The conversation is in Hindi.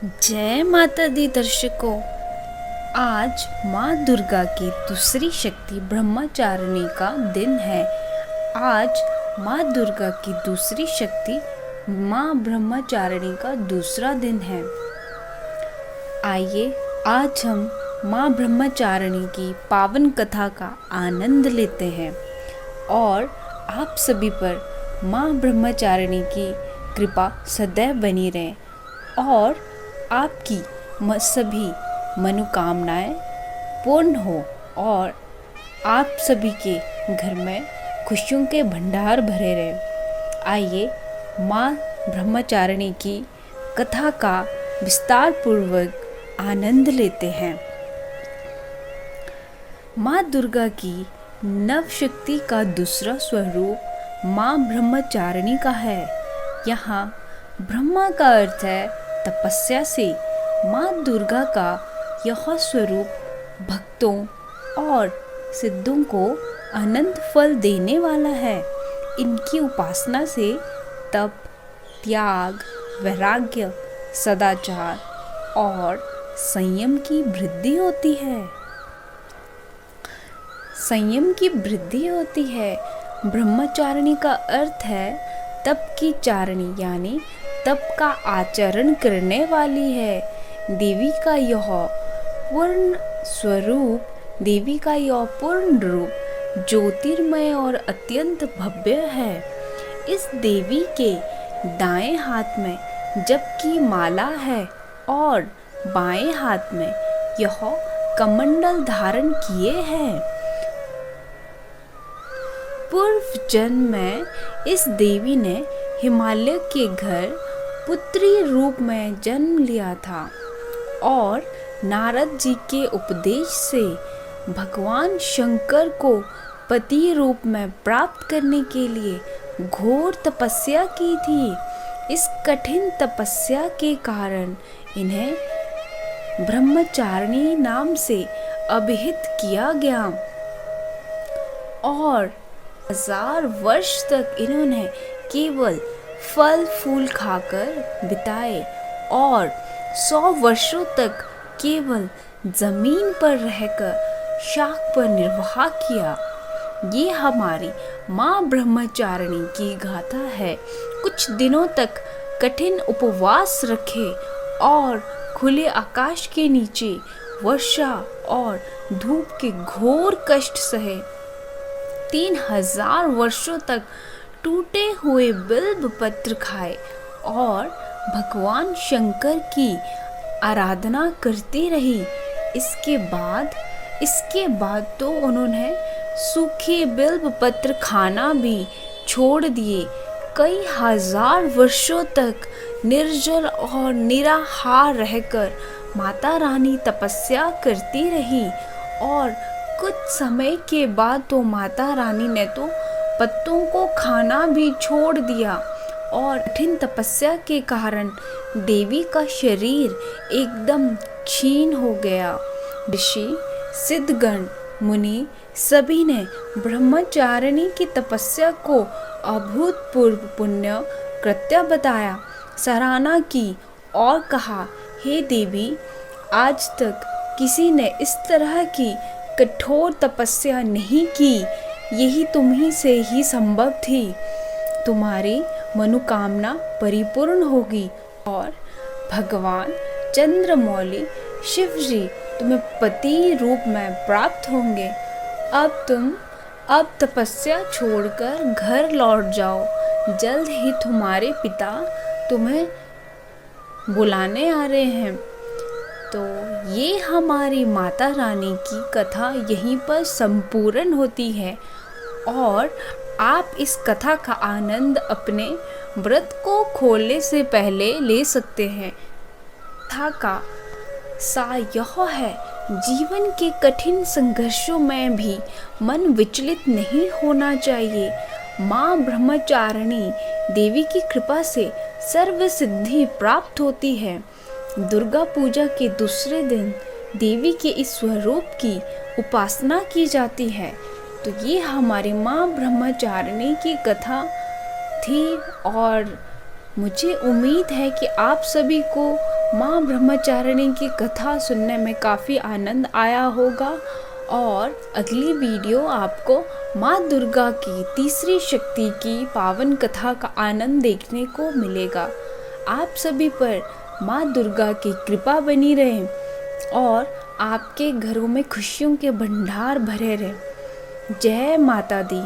जय माता दी दर्शकों। आज माँ दुर्गा की दूसरी शक्ति ब्रह्मचारिणी का दिन है। आज माँ दुर्गा की दूसरी शक्ति माँ ब्रह्मचारिणी का दूसरा दिन है। आइए आज हम माँ ब्रह्मचारिणी की पावन कथा का आनंद लेते हैं और आप सभी पर माँ ब्रह्मचारिणी की कृपा सदैव बनी रहे और आपकी सभी मनोकामनाएं पूर्ण हो और आप सभी के घर में खुशियों के भंडार भरे रहे। आइए माँ ब्रह्मचारिणी की कथा का विस्तार पूर्वक आनंद लेते हैं। माँ दुर्गा की नव शक्ति का दूसरा स्वरूप माँ ब्रह्मचारिणी का है। यहाँ ब्रह्मा का अर्थ है तपस्या से। माँ दुर्गा का यह स्वरूप भक्तों और सिद्धों को अनंत फल देने वाला है। इनकी उपासना से तप, त्याग, वैराग्य, सदाचार और संयम की वृद्धि होती है। संयम की वृद्धि होती है। ब्रह्मचारिणी का अर्थ है तप की चारिणी, यानी तप का आचरण करने वाली है। देवी का यह पूर्ण रूप ज्योतिर्मय और अत्यंत भव्य है। इस देवी के दाएं हाथ में जप की माला है और बाएं हाथ में यह कमंडल धारण किए हैं। पूर्व जन्म में इस देवी ने हिमालय के घर पुत्री रूप में जन्म लिया था और नारद जी के उपदेश से भगवान शंकर को पति रूप में प्राप्त करने के लिए घोर तपस्या की थी। इस कठिन तपस्या के कारण इन्हें ब्रह्मचारिणी नाम से अभिहित किया गया और 1000 वर्ष तक इन्होंने केवल फल फूल खाकर बिताए और 100 वर्षों तक केवल जमीन पर रहकर शाक पर निर्वाह किया। ये हमारी माँ ब्रह्मचारिणी की गाथा है। कुछ दिनों तक कठिन उपवास रखे और खुले आकाश के नीचे वर्षा और धूप के घोर कष्ट सहे। 3000 वर्षों तक टूटे हुए बिल्व पत्र खाए और भगवान शंकर की आराधना करती रही। इसके बाद तो उन्होंने सूखे बिल्व पत्र खाना भी छोड़ दिए। कई हजार वर्षों तक निर्जल और निराहार रहकर माता रानी तपस्या करती रही और कुछ समय के बाद तो माता रानी ने तो पत्तों को खाना भी छोड़ दिया और कठिन तपस्या के कारण देवी का शरीर एकदम क्षीण हो गया। ऋषि, सिद्धगण, मुनि सभी ने ब्रह्मचारिणी की तपस्या को अभूतपूर्व पुण्य कृत्य बताया, सराहना की और कहा, हे देवी, आज तक किसी ने इस तरह की कठोर तपस्या नहीं की। यही तुम्ही से ही संभव थी। तुम्हारी मनोकामना परिपूर्ण होगी और भगवान चंद्रमौली शिव जी तुम्हें पति रूप में प्राप्त होंगे। अब तपस्या छोड़कर घर लौट जाओ। जल्द ही तुम्हारे पिता तुम्हें बुलाने आ रहे हैं। तो ये हमारी माता रानी की कथा यहीं पर संपूर्ण होती है और आप इस कथा का आनंद अपने व्रत को खोलने से पहले ले सकते हैं। कथा का सार यह है, जीवन के कठिन संघर्षों में भी मन विचलित नहीं होना चाहिए। माँ ब्रह्मचारिणी देवी की कृपा से सर्व सिद्धि प्राप्त होती है। दुर्गा पूजा के दूसरे दिन देवी के इस स्वरूप की उपासना की जाती है। तो ये हमारी माँ ब्रह्मचारिणी की कथा थी और मुझे उम्मीद है कि आप सभी को माँ ब्रह्मचारिणी की कथा सुनने में काफ़ी आनंद आया होगा और अगली वीडियो आपको माँ दुर्गा की तीसरी शक्ति की पावन कथा का आनंद देखने को मिलेगा। आप सभी पर माँ दुर्गा की कृपा बनी रहे और आपके घरों में खुशियों के भंडार भरे रहे। जय माता दी।